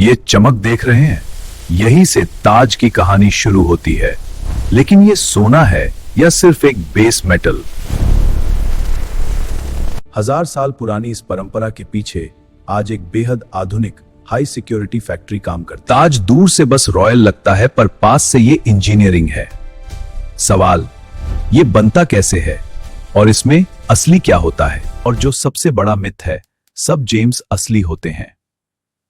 ये चमक देख रहे हैं, यही से ताज की कहानी शुरू होती है। लेकिन ये सोना है या सिर्फ एक बेस मेटल? 1000 साल पुरानी इस परंपरा के पीछे आज एक बेहद आधुनिक हाई सिक्योरिटी फैक्ट्री काम करती है। ताज दूर से बस रॉयल लगता है, पर पास से ये इंजीनियरिंग है। सवाल, ये बनता कैसे है और इसमें असली क्या होता है? और जो सबसे बड़ा मिथ है, सब जेम्स असली होते हैं।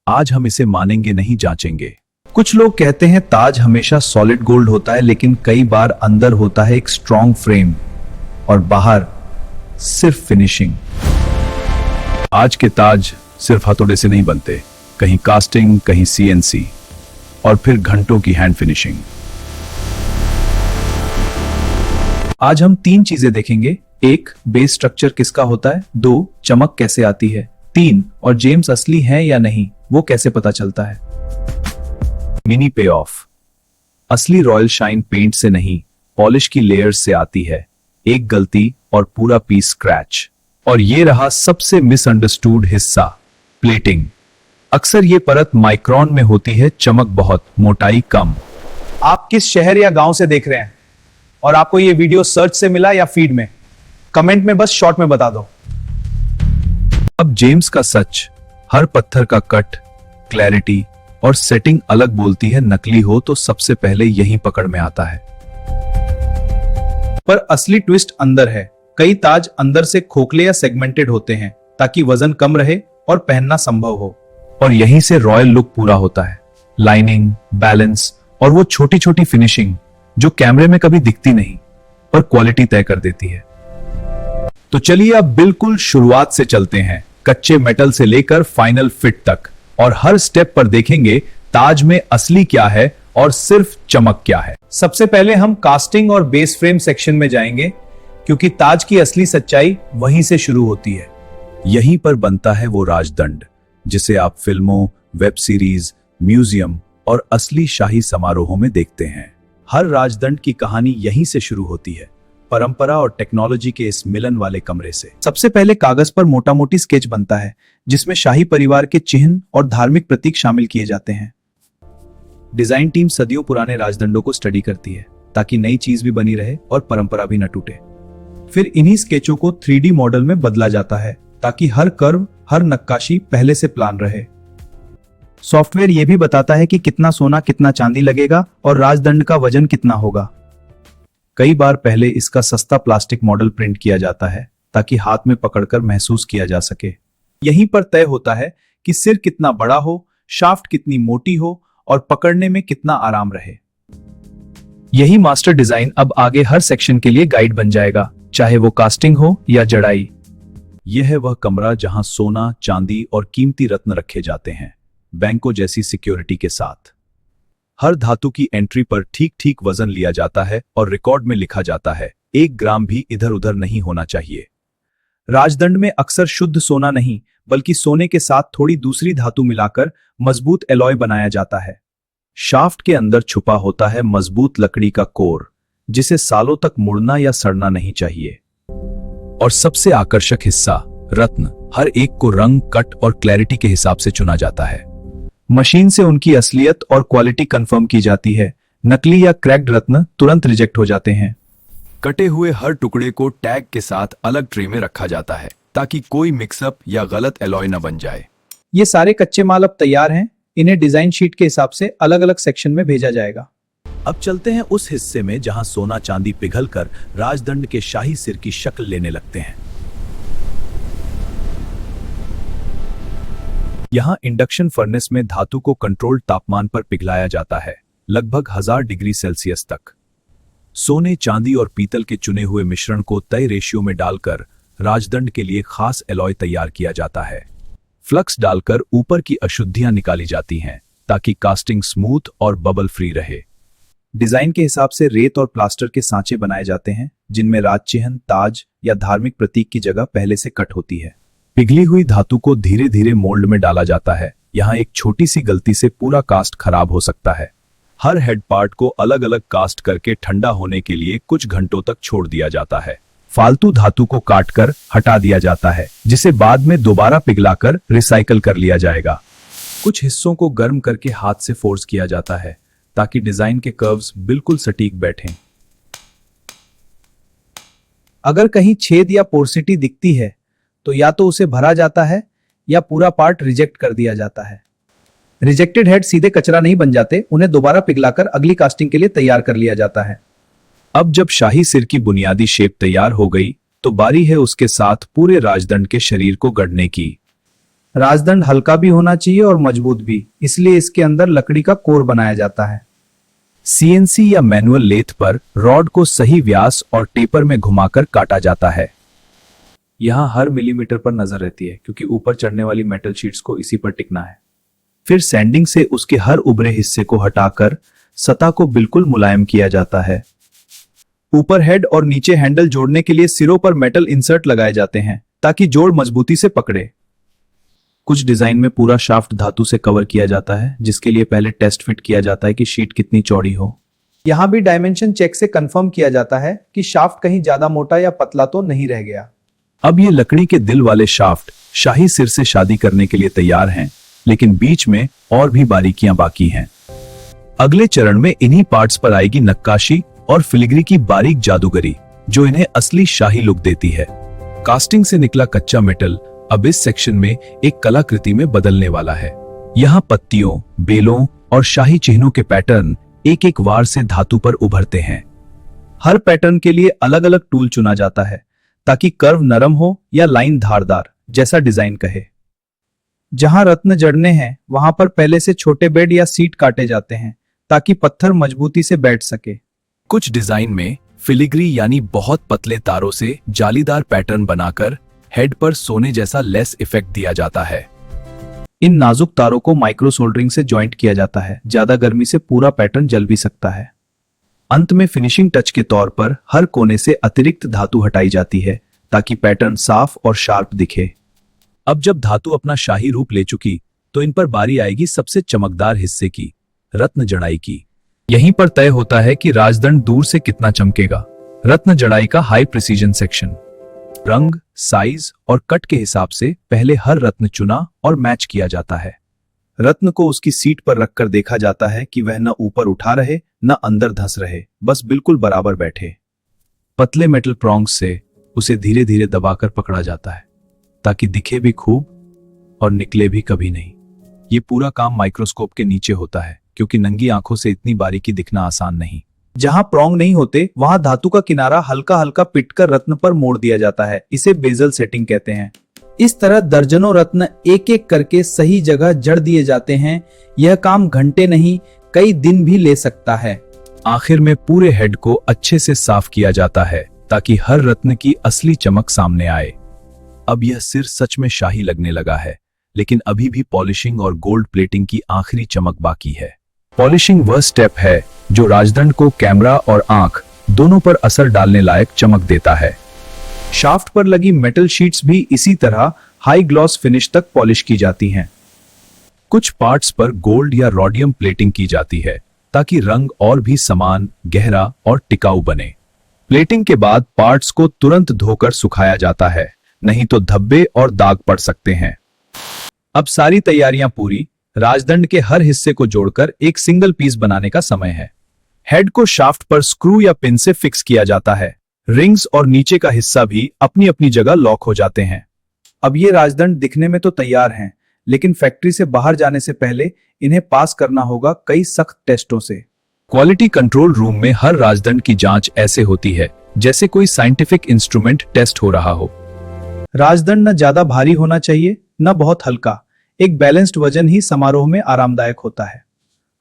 आज हम इसे मानेंगे नहीं, जांचेंगे। कुछ लोग कहते हैं ताज हमेशा सॉलिड गोल्ड होता है, लेकिन कई बार अंदर होता है एक स्ट्रॉन्ग फ्रेम और बाहर सिर्फ फिनिशिंग। आज के ताज सिर्फ हथौड़े से नहीं बनते, कहीं कास्टिंग, कहीं सीएनसी और फिर घंटों की हैंड फिनिशिंग। आज हम 3 चीजें देखेंगे। 1, बेस स्ट्रक्चर किसका होता है। 2, चमक कैसे आती है। 3, और जेम्स असली हैं या नहीं, वो कैसे पता चलता है। मिनी पे ऑफ। असली रॉयल शाइन पेंट से नहीं, पॉलिश की लेयर्स से आती है। एक गलती और पूरा पीस स्क्रैच। और ये रहा सबसे मिसअंडरस्टूड हिस्सा, प्लेटिंग। अक्सर ये परत माइक्रोन में होती है, चमक बहुत, मोटाई कम। आप किस शहर या गांव से देख रहे हैं और आपको ये वीडियो सर्च से मिला या फीड में? कमेंट में बस शॉर्ट में बता दो। अब जेम्स का सच, हर पत्थर का कट, क्लैरिटी और सेटिंग अलग बोलती है। नकली हो तो सबसे पहले यही पकड़ में आता है। पर असली ट्विस्ट अंदर है। कई ताज अंदर से खोखले या सेगमेंटेड होते हैं ताकि वजन कम रहे और पहनना संभव हो। और यहीं से रॉयल लुक पूरा होता है। लाइनिंग, बैलेंस और वो छोटी छोटी फिनिशिंग जो कैमरे में कभी दिखती नहीं, पर क्वालिटी तय कर देती है। तो चलिए अब बिल्कुल शुरुआत से चलते हैं, कच्चे मेटल से लेकर फाइनल फिट तक। और हर स्टेप पर देखेंगे ताज में असली क्या है और सिर्फ चमक क्या है। सबसे पहले हम कास्टिंग और बेस फ्रेम सेक्शन में जाएंगे, क्योंकि ताज की असली सच्चाई वहीं से शुरू होती है। यहीं पर बनता है वो राजदंड जिसे आप फिल्मों, वेब सीरीज, म्यूजियम और असली शाही समारोहों में देखते हैं। हर राजदंड की कहानी यहीं से शुरू होती है, परंपरा और टेक्नोलॉजी के इस मिलन वाले कमरे से। सबसे पहले कागज पर मोटा मोटी स्केच बनता है, जिसमें शाही परिवार के चिन्ह और धार्मिक प्रतीक शामिल किए जाते हैं। डिजाइन टीम सदियों पुराने राजदंडों को स्टडी करती है ताकि नई चीज भी बनी रहे और परंपरा भी न टूटे। फिर इन्हीं स्केचों को 3D मॉडल में बदला जाता है ताकि हर कर्व, हर नक्काशी पहले से प्लान रहे। सॉफ्टवेयर यह भी बताता है कि कितना सोना, कितना चांदी लगेगा और राजदंड का वजन कितना होगा। कई बार पहले इसका सस्ता प्लास्टिक मॉडल प्रिंट किया जाता है ताकि हाथ में पकड़कर महसूस किया जा सके। यहीं पर तय होता है कि सिर कितना बड़ा हो, शाफ्ट कितनी मोटी हो और पकड़ने में कितना आराम रहे। यही मास्टर डिजाइन अब आगे हर सेक्शन के लिए गाइड बन जाएगा, चाहे वो कास्टिंग हो या जड़ाई। यह है वह कमरा जहां सोना, चांदी और कीमती रत्न रखे जाते हैं, बैंकों जैसी सिक्योरिटी के साथ। हर धातु की एंट्री पर ठीक ठीक वजन लिया जाता है और रिकॉर्ड में लिखा जाता है 1 ग्राम भी इधर उधर नहीं होना चाहिए। राजदंड में अक्सर शुद्ध सोना नहीं, बल्कि सोने के साथ थोड़ी दूसरी धातु मिलाकर मजबूत एलॉय बनाया जाता है। शाफ्ट के अंदर छुपा होता है मजबूत लकड़ी का कोर, जिसे सालों तक मुड़ना या सड़ना नहीं चाहिए। और सबसे आकर्षक हिस्सा, रत्न, हर एक को रंग, कट और क्लैरिटी के हिसाब से चुना जाता है। मशीन से उनकी असलियत और क्वालिटी कंफर्म की जाती है। नकली या क्रैक्ड रत्न तुरंत रिजेक्ट हो जाते हैं। कटे हुए हर टुकड़े को टैग के साथ अलग ट्रे में रखा जाता है ताकि कोई मिक्सअप या गलत एलॉय न बन जाए। ये सारे कच्चे माल अब तैयार हैं, इन्हें डिजाइन शीट के हिसाब से अलग अलग सेक्शन में भेजा जाएगा। अब चलते हैं उस हिस्से में जहां सोना चांदी पिघलकर राजदंड के शाही सिर की शक्ल लेने लगते हैं। यहां इंडक्शन फर्नेस में धातु को कंट्रोल्ड तापमान पर पिघलाया जाता है, लगभग 1000 डिग्री सेल्सियस तक। सोने, चांदी और पीतल के चुने हुए मिश्रण को तय रेशियो में डालकर राजदंड के लिए खास एलॉय तैयार किया जाता है। फ्लक्स डालकर ऊपर की अशुद्धियां निकाली जाती हैं ताकि कास्टिंग स्मूथ और बबल फ्री रहे। डिजाइन के हिसाब से रेत और प्लास्टर के सांचे बनाए जाते हैं, जिनमें राज चिन्ह, ताज या धार्मिक प्रतीक की जगह पहले से कट होती है। पिघली हुई धातु को धीरे धीरे मोल्ड में डाला जाता है। यहाँ एक छोटी सी गलती से पूरा कास्ट खराब हो सकता है। हर हेड पार्ट को अलग अलग कास्ट करके ठंडा होने के लिए कुछ घंटों तक छोड़ दिया जाता है। फालतू धातु को काटकर हटा दिया जाता है, जिसे बाद में दोबारा पिघलाकर रिसाइकल कर लिया जाएगा। कुछ हिस्सों को गर्म करके हाथ से फोर्स किया जाता है ताकि डिजाइन के कर्व्स बिल्कुल सटीक बैठें। अगर कहीं छेद या पोर्सिटी दिखती है तो या तो उसे भरा जाता है या पूरा पार्ट रिजेक्ट कर दिया जाता है। रिजेक्टेड हेड सीधे कचरा नहीं बन जाते, उन्हें दोबारा पिघलाकर अगली कास्टिंग के लिए तैयार कर लिया जाता है। अब जब शाही सिर की बुनियादी शेप तैयार हो गई तो बारी है उसके साथ पूरे राजदंड के शरीर को गढ़ने की। राजदंड हल्का भी होना चाहिए और मजबूत भी, इसलिए इसके अंदर लकड़ी का कोर बनाया जाता है। सीएनसी या मैनुअल लेथ पर रॉड को सही व्यास और टेपर में घुमाकर काटा जाता है। यहां हर मिलीमीटर पर नजर रहती है क्योंकि ऊपर चढ़ने वाली मेटल शीट्स को इसी पर टिकना है। फिर सैंडिंग से उसके हर उभरे हिस्से को हटाकर सतह को बिल्कुल मुलायम किया जाता है। ऊपर हेड और नीचे हैंडल जोड़ने के लिए सिरों पर मेटल इंसर्ट लगाए जाते हैं ताकि जोड़ मजबूती से पकड़े। कुछ डिजाइन में पूरा शाफ्ट धातु से कवर किया जाता है, जिसके लिए पहले टेस्ट फिट किया जाता है कि शीट कितनी चौड़ी हो। यहां भी डायमेंशन चेक से कंफर्म किया जाता है कि शाफ्ट कहीं ज्यादा मोटा या पतला तो नहीं रह गया। अब ये लकड़ी के दिल वाले शाफ्ट शाही सिर से शादी करने के लिए तैयार हैं, लेकिन बीच में और भी बारीकियां बाकी हैं। अगले चरण में इन्हीं पार्ट्स पर आएगी नक्काशी और फिलिग्री की बारीक जादूगरी, जो इन्हें असली शाही लुक देती है। कास्टिंग से निकला कच्चा मेटल अब इस सेक्शन में एक कलाकृति में बदलने वाला है। यहाँ पत्तियों, बेलों और शाही चिन्हों के पैटर्न एक एक वार से धातु पर उभरते हैं। हर पैटर्न के लिए अलग अलग टूल चुना जाता है ताकि कर्व नरम हो या लाइन धारदार, जैसा डिजाइन कहे। जहां रत्न जड़ने हैं वहां पर पहले से छोटे बेड या सीट काटे जाते हैं ताकि पत्थर मजबूती से बैठ सके। कुछ डिजाइन में फिलिग्री यानी बहुत पतले तारों से जालीदार पैटर्न बनाकर हेड पर सोने जैसा लेस इफेक्ट दिया जाता है। इन नाजुक तारों को माइक्रो सोल्डरिंग से जॉइंट किया जाता है, ज्यादा गर्मी से पूरा पैटर्न जल भी सकता है। अंत में फिनिशिंग टच के तौर पर हर कोने से अतिरिक्त धातु हटाई जाती है ताकि पैटर्न साफ और शार्प दिखे। अब जब धातु अपना शाही रूप ले चुकी तो इन पर बारी आएगी सबसे चमकदार हिस्से की, रत्न जड़ाई की। यहीं पर तय होता है कि राजदंड दूर से कितना चमकेगा। रत्न जड़ाई का हाई प्रिसीजन सेक्शन। रंग, साइज और कट के हिसाब से पहले हर रत्न चुना और मैच किया जाता है। रत्न को उसकी सीट पर रखकर देखा जाता है कि वह न ऊपर उठा रहे न अंदर धंस रहे, बस बिल्कुल बराबर बैठे। पतले मेटल प्रॉन्ग्स से उसे धीरे धीरे दबाकर पकड़ा जाता है ताकि दिखे भी खूब और निकले भी कभी नहीं। ये पूरा काम माइक्रोस्कोप के नीचे होता है क्योंकि नंगी आंखों से इतनी बारीकी दिखना आसान नहीं। जहां प्रॉन्ग नहीं होते वहां धातु का किनारा हल्का हल्का पिटकर रत्न पर मोड़ दिया जाता है। इसे बेजल सेटिंग कहते हैं। इस तरह दर्जनों रत्न एक एक करके सही जगह जड़ दिए जाते हैं। यह काम घंटे नहीं कई दिन भी ले सकता है। आखिर में पूरे हेड को अच्छे से साफ किया जाता है ताकि हर रत्न की असली चमक सामने आए। अब यह सिर सच में शाही लगने लगा है, लेकिन अभी भी पॉलिशिंग और गोल्ड प्लेटिंग की आखिरी चमक बाकी है। पॉलिशिंग वह स्टेप है जो राजदंड को कैमरा और आंख दोनों पर असर डालने लायक चमक देता है। शाफ्ट पर लगी मेटल शीट्स भी इसी तरह हाई ग्लॉस फिनिश तक पॉलिश की जाती हैं। कुछ पार्ट्स पर गोल्ड या रोडियम प्लेटिंग की जाती है ताकि रंग और भी समान, गहरा और टिकाऊ बने। प्लेटिंग के बाद पार्ट्स को तुरंत धोकर सुखाया जाता है, नहीं तो धब्बे और दाग पड़ सकते हैं। अब सारी तैयारियां पूरी, राजदंड के हर हिस्से को जोड़कर एक सिंगल पीस बनाने का समय है। हेड को शाफ्ट पर स्क्रू या पिन से फिक्स किया जाता है। रिंग्स और नीचे का हिस्सा भी अपनी अपनी जगह लॉक हो जाते हैं। अब ये राजदंड दिखने में तो तैयार हैं, लेकिन फैक्ट्री से बाहर जाने से पहले इन्हें पास करना होगा कई सख्त टेस्टों से। क्वालिटी कंट्रोल रूम में हर राजदंड की जांच ऐसे होती है जैसे कोई साइंटिफिक इंस्ट्रूमेंट टेस्ट हो रहा हो। राजदंड न ज्यादा भारी होना चाहिए न बहुत हल्का। एक बैलेंस्ड वजन ही समारोह में आरामदायक होता है।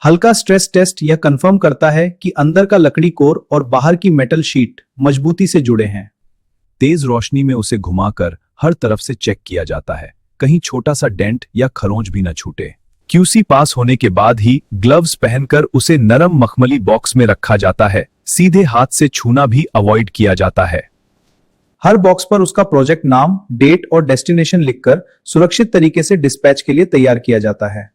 हल्का स्ट्रेस टेस्ट यह कंफर्म करता है कि अंदर का लकड़ी कोर और बाहर की मेटल शीट मजबूती से जुड़े हैं। तेज रोशनी में उसे घुमाकर हर तरफ से चेक किया जाता है, कहीं छोटा सा डेंट या खरोंच भी न छूटे। क्यूसी पास होने के बाद ही ग्लव्स पहनकर उसे नरम मखमली बॉक्स में रखा जाता है। सीधे हाथ से छूना भी अवॉइड किया जाता है। हर बॉक्स पर उसका प्रोजेक्ट नाम, डेट और डेस्टिनेशन लिखकर सुरक्षित तरीके से डिस्पैच के लिए तैयार किया जाता है।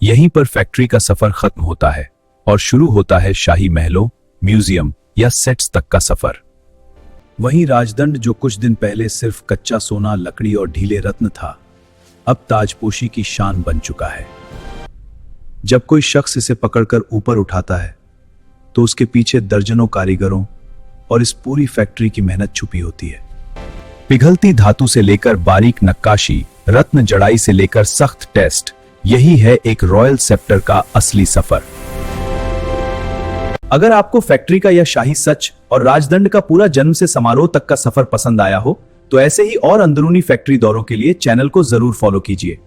यहीं पर फैक्ट्री का सफर खत्म होता है और शुरू होता है शाही महलों, म्यूजियम या सेट्स तक का सफर। वहीं राजदंड जो कुछ दिन पहले सिर्फ कच्चा सोना, लकड़ी और ढीले रत्न था, अब ताजपोशी की शान बन चुका है। जब कोई शख्स इसे पकड़कर ऊपर उठाता है तो उसके पीछे दर्जनों कारीगरों और इस पूरी फैक्ट्री की मेहनत छुपी होती है। पिघलती धातु से लेकर बारीक नक्काशी, रत्न जड़ाई से लेकर सख्त टेस्ट, यही है एक रॉयल सेप्टर का असली सफर। अगर आपको फैक्ट्री का यह शाही सच और राजदंड का पूरा जन्म से समारोह तक का सफर पसंद आया हो तो ऐसे ही और अंदरूनी फैक्ट्री दौरों के लिए चैनल को जरूर फॉलो कीजिए।